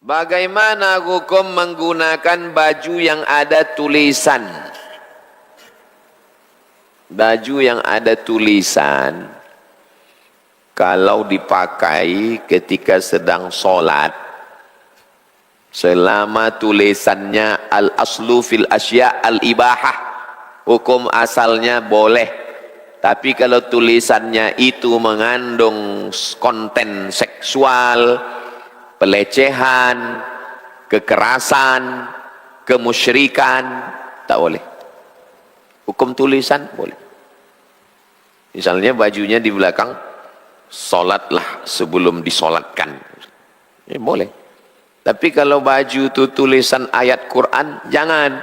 Bagaimana hukum menggunakan baju yang ada tulisan? Baju yang ada tulisan kalau dipakai ketika sedang sholat, selama tulisannya al-aslu fil asya al-ibahah, hukum asalnya boleh. Tapi kalau tulisannya itu mengandung konten seksual, pelecehan, kekerasan, kemusyrikan, tak boleh. Hukum tulisan boleh. Misalnya bajunya di belakang, sholatlah sebelum disolatkan, boleh. Tapi kalau baju itu tulisan ayat Quran, jangan.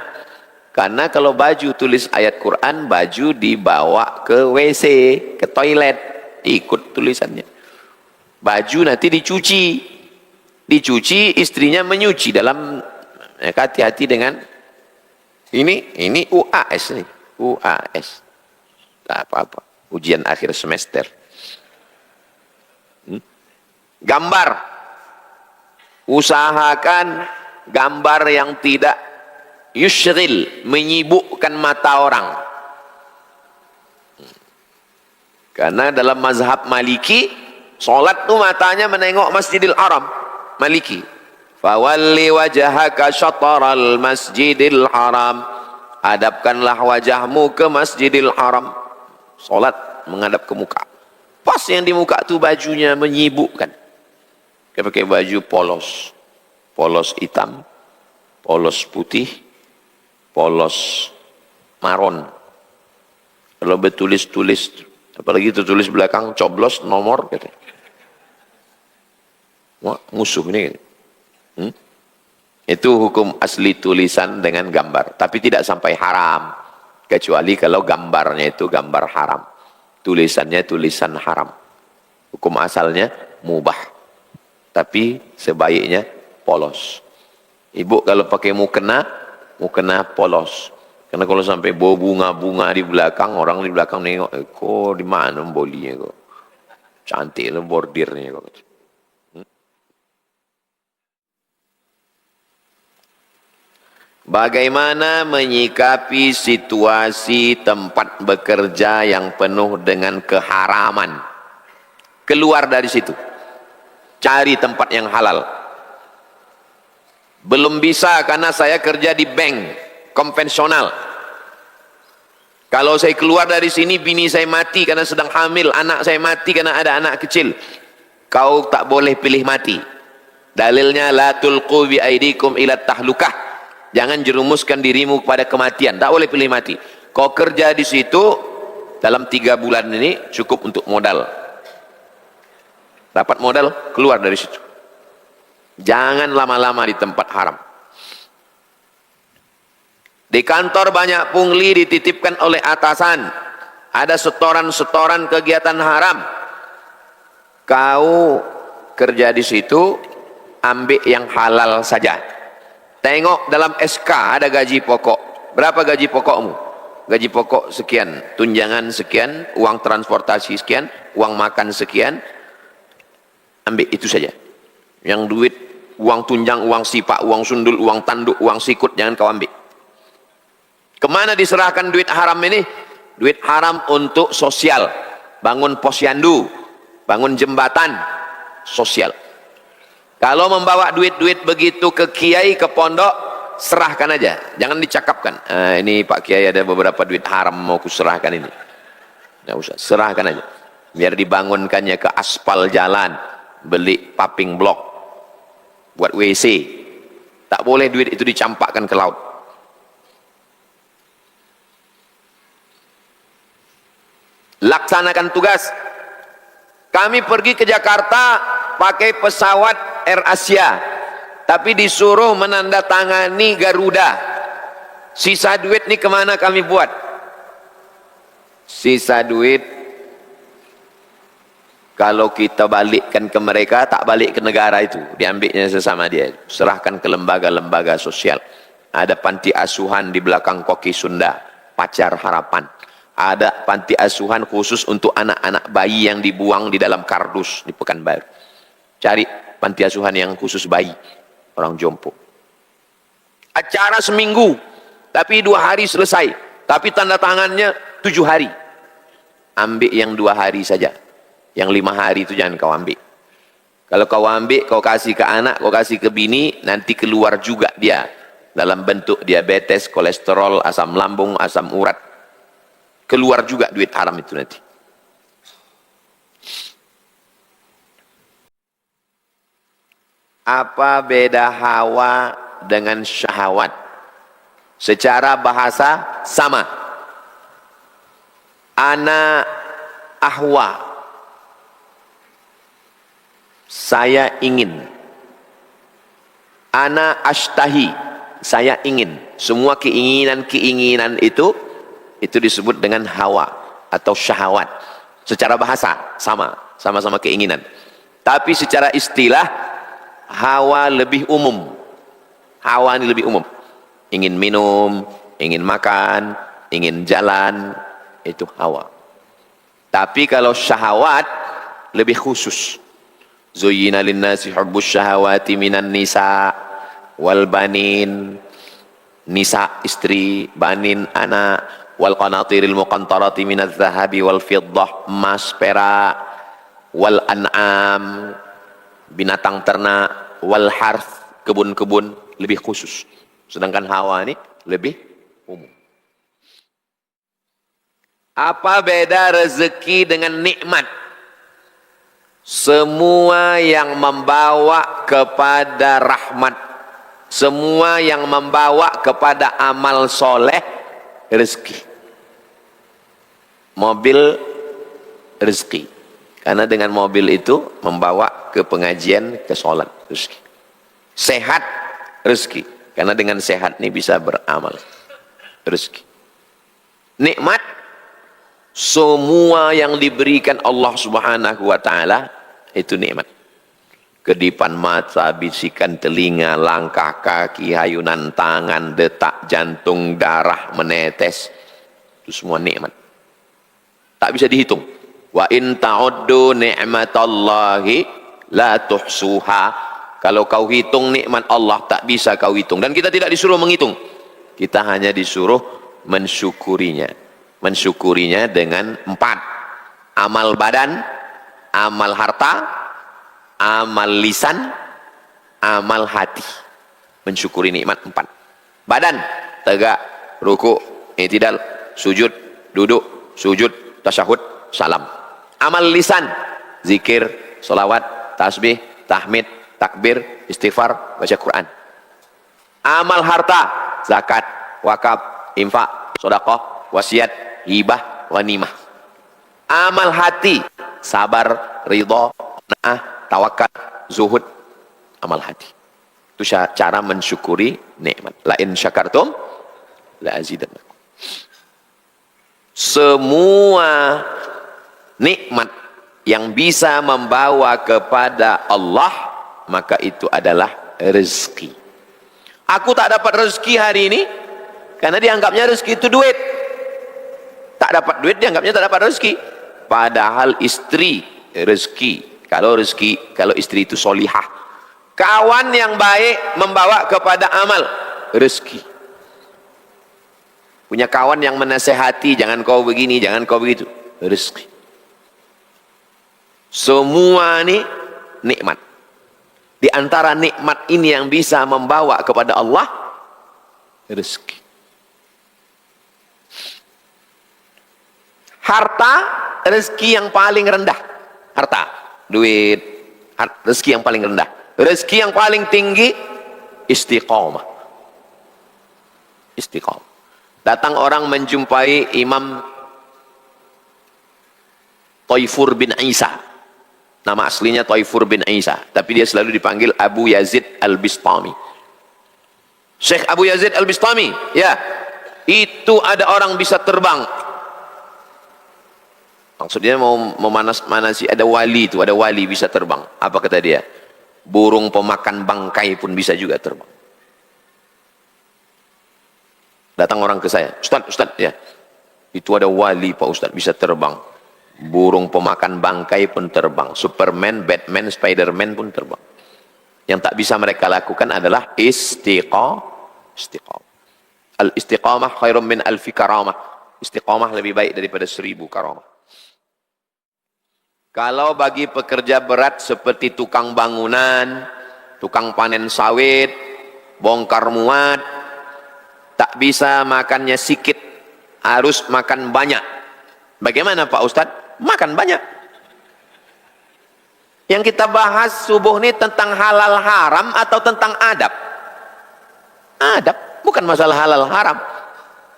Karena kalau baju tulis ayat Quran, baju dibawa ke WC, ke toilet, ikut tulisannya. Baju nanti dicuci, istrinya menyuci dalam, hati-hati dengan ini UAS nih, UAS, tak apa-apa, ujian akhir semester. Gambar, usahakan gambar yang tidak yushril, menyibukkan mata orang. Karena dalam mazhab Maliki, sholat tuh matanya menengok Masjidil Haram. Maliki, fawalli wajhaka syatral Masjidil Haram, hadapkanlah wajahmu ke Masjidil Haram. Sholat menghadap ke muka. Pas yang di muka tuh bajunya menyibukkan. Dia pakai baju polos hitam, polos putih, polos maron. Kalau bertulis-tulis, apalagi itu tulis belakang coblos nomor, gitu. Wah, musuh ini. Itu hukum asli tulisan dengan gambar, tapi tidak sampai haram, kecuali kalau gambarnya itu gambar haram, tulisannya tulisan haram. Hukum asalnya mubah, tapi sebaiknya polos. Ibu kalau pakai mukena polos. Karena kalau sampai bawa bunga-bunga di belakang, orang di belakang nengok, kok di mana bolinya kok? Cantik lah bordirnya kok. Bagaimana menyikapi situasi tempat bekerja yang penuh dengan keharaman? Keluar dari situ, cari tempat yang halal. Belum bisa karena saya kerja di bank konvensional. Kalau saya keluar dari sini, bini saya mati karena sedang hamil, anak saya mati karena ada anak kecil. Kau tak boleh pilih mati. Dalilnya la tulqu bi aidikum ila tahlukah. Jangan jerumuskan dirimu kepada kematian. Tak boleh pilih mati. Kau kerja di situ dalam 3 bulan ini cukup untuk modal. Dapat modal, keluar dari situ. Jangan lama-lama di tempat haram. Di kantor banyak pungli dititipkan oleh atasan. Ada setoran-setoran kegiatan haram. Kau kerja di situ, ambil yang halal saja. Tengok dalam SK ada gaji pokok. Berapa gaji pokokmu? Gaji pokok sekian, tunjangan sekian, uang transportasi sekian, uang makan sekian. Ambil itu saja. Yang duit, uang tunjang, uang sipak, uang sundul, uang tanduk, uang sikut, jangan kau ambil. Kemana diserahkan duit haram ini? Duit haram untuk sosial. Bangun posyandu, bangun jembatan sosial. Kalau membawa duit-duit begitu ke kiai, ke pondok, serahkan aja, jangan dicakapkan. Ini Pak Kiai ada beberapa duit haram mau kuserahkan ini. Nggak usah, serahkan aja. Biar dibangunkannya ke aspal jalan, beli paving block buat WC. Tak boleh duit itu dicampakkan ke laut. Laksanakan tugas. Kami pergi ke Jakarta pakai pesawat AirAsia, tapi disuruh menandatangani Garuda. Sisa duit nih kemana kami buat? Sisa duit kalau kita balikkan ke mereka, tak balik ke negara itu, diambilnya sesama dia, serahkan ke lembaga-lembaga sosial. Ada panti asuhan di belakang Koki Sunda, Pacar Harapan. Ada panti asuhan khusus untuk anak-anak bayi yang dibuang di dalam kardus di Pekanbaru. Cari panti asuhan yang khusus bayi. orang jompo. Acara seminggu, tapi 2 hari selesai. Tapi tanda tangannya 7 hari. Ambil yang 2 hari saja. Yang 5 hari itu jangan kau ambil. Kalau kau ambil, kau kasih ke anak, kau kasih ke bini, nanti keluar juga dia. Dalam bentuk diabetes, kolesterol, asam lambung, asam urat. Keluar juga duit haram itu nanti. Apa beda hawa dengan syahwat? Secara bahasa sama. Ana ahwa, saya ingin. Ana ashtahi, saya ingin. Semua keinginan-keinginan itu disebut dengan hawa atau syahwat. Secara bahasa sama-sama keinginan. Tapi secara istilah hawa lebih umum. Hawa ini lebih umum. Ingin minum, ingin makan, ingin jalan, itu hawa. Tapi kalau syahwat lebih khusus. Zuyyina linnasi hubbus syahawati minan nisa wal banin, nisa istri, banin anak, wal qanatiril muqantarati minadz zahabi wal fiddah, emas, perak, wal an'am, binatang ternak, wal harth, kebun-kebun, lebih khusus. Sedangkan hawa ini lebih umum. Apa beda rezeki dengan nikmat? Semua yang membawa kepada rahmat, semua yang membawa kepada amal soleh, rezeki. Mobil, rezeki. Karena dengan mobil itu membawa ke pengajian, ke sholat, rezeki. Sehat, rezeki. Karena dengan sehat ini bisa beramal, rezeki. Nikmat, semua yang diberikan Allah Subhanahu wa ta'ala itu nikmat. Kedipan mata, bisikan telinga, langkah kaki, hayunan tangan, detak jantung, darah menetes, itu semua nikmat. Tak bisa dihitung. Wa in ta'uddu ni'matallahi la tuhsuha. Kalau kau hitung nikmat Allah, tak bisa kau hitung. Dan kita tidak disuruh menghitung. Kita hanya disuruh mensyukurinya. Mensyukurinya dengan 4. Amal badan, amal harta, amal lisan, amal hati. Mensyukuri nikmat 4. Badan, tegak, ruku, i'tidal, sujud, duduk, sujud, tasyahud, salam. Amal lisan, zikir, salawat, tasbih, tahmid, takbir, istighfar, baca Quran. Amal harta, zakat, wakaf, infak, sedekah, wasiat, hibah, ghanimah. Amal hati, sabar, ridha, qanaah, tawakal, zuhud, amal hati. Itu cara mensyukuri nikmat. La in syakartum la azidannakum. Semua nikmat yang bisa membawa kepada Allah, maka itu adalah rezeki. Aku tak dapat rezeki hari ini karena dianggapnya rezeki itu duit. Tak dapat duit dianggapnya tak dapat rezeki. Padahal istri rezeki. Kalau istri itu solihah. Kawan yang baik membawa kepada amal, rezeki. Punya kawan yang menasehati, jangan kau begini, jangan kau begitu, rezeki. Semua ini nikmat. Di antara nikmat ini yang bisa membawa kepada Allah, rezeki. Harta, rezeki yang paling rendah. Harta, duit, rezeki yang paling rendah. Rezeki yang paling tinggi, istiqomah. Istiqomah. Datang orang menjumpai Imam Taifur bin Isa. Nama aslinya Taifur bin Isa, tapi dia selalu dipanggil Abu Yazid Al-Bistami. Syekh Abu Yazid Al-Bistami, ya, itu ada orang bisa terbang. Maksudnya mau memanas-manasi, ada wali itu, ada wali bisa terbang. Apa kata dia? Burung pemakan bangkai pun bisa juga terbang. Datang orang ke saya, Ustaz, ya, itu ada wali Pak Ustaz bisa terbang. Burung pemakan bangkai pun terbang. Superman, Batman, Spiderman pun terbang. Yang tak bisa mereka lakukan adalah istiqamah. Al-istiqamah khairum min alfi karamah. Istiqamah lebih baik daripada 1000 karamah. Kalau bagi pekerja berat seperti tukang bangunan, tukang panen sawit, bongkar muat, tak bisa makannya sikit, harus makan banyak. Bagaimana Pak Ustadz? Makan banyak. Yang kita bahas subuh ini tentang halal haram atau tentang adab? Adab, bukan masalah halal haram.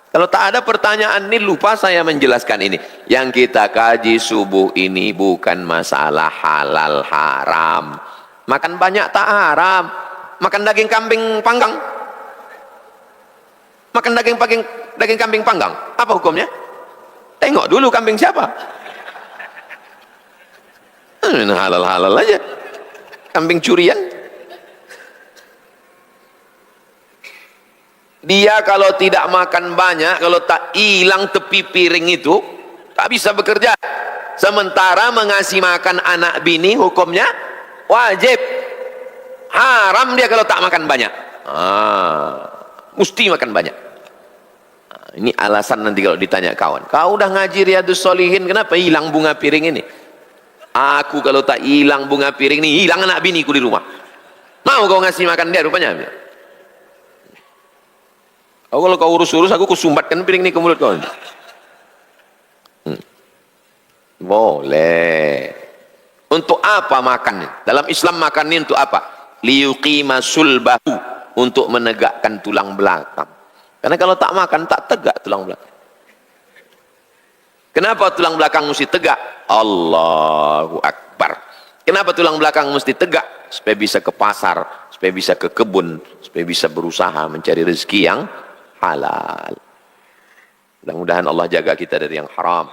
Kalau tak ada pertanyaan ini, lupa saya menjelaskan ini. Yang kita kaji subuh ini bukan masalah halal haram. Makan banyak tak haram. Makan daging kambing panggang. Makan daging kambing panggang. Apa hukumnya? Tengok dulu kambing siapa. Halal-halal aja. Kambing curian. Dia kalau tidak makan banyak, kalau tak hilang tepi piring itu, tak bisa bekerja. Sementara mengasih makan anak bini hukumnya wajib. Haram dia kalau tak makan banyak. Mesti makan banyak. Ini alasan nanti kalau ditanya kawan. Kau udah ngaji Riyadhus Shalihin, kenapa hilang bunga piring ini? Aku kalau tak hilang bunga piring ini, hilang anak biniku di rumah. Mau kau ngasih makan dia rupanya? Oh, kalau kau urus-urus, aku kusumbatkan piring ini ke mulut kau. Boleh. Untuk apa makan? Dalam Islam makan ini untuk apa? Liyuqima sulbahu, untuk menegakkan tulang belakang. Karena kalau tak makan, tak tegak tulang belakang. Kenapa tulang belakang mesti tegak? Allahu Akbar. Kenapa tulang belakang mesti tegak? Supaya bisa ke pasar, supaya bisa ke kebun, supaya bisa berusaha mencari rezeki yang halal. Mudah-mudahan Allah jaga kita dari yang haram.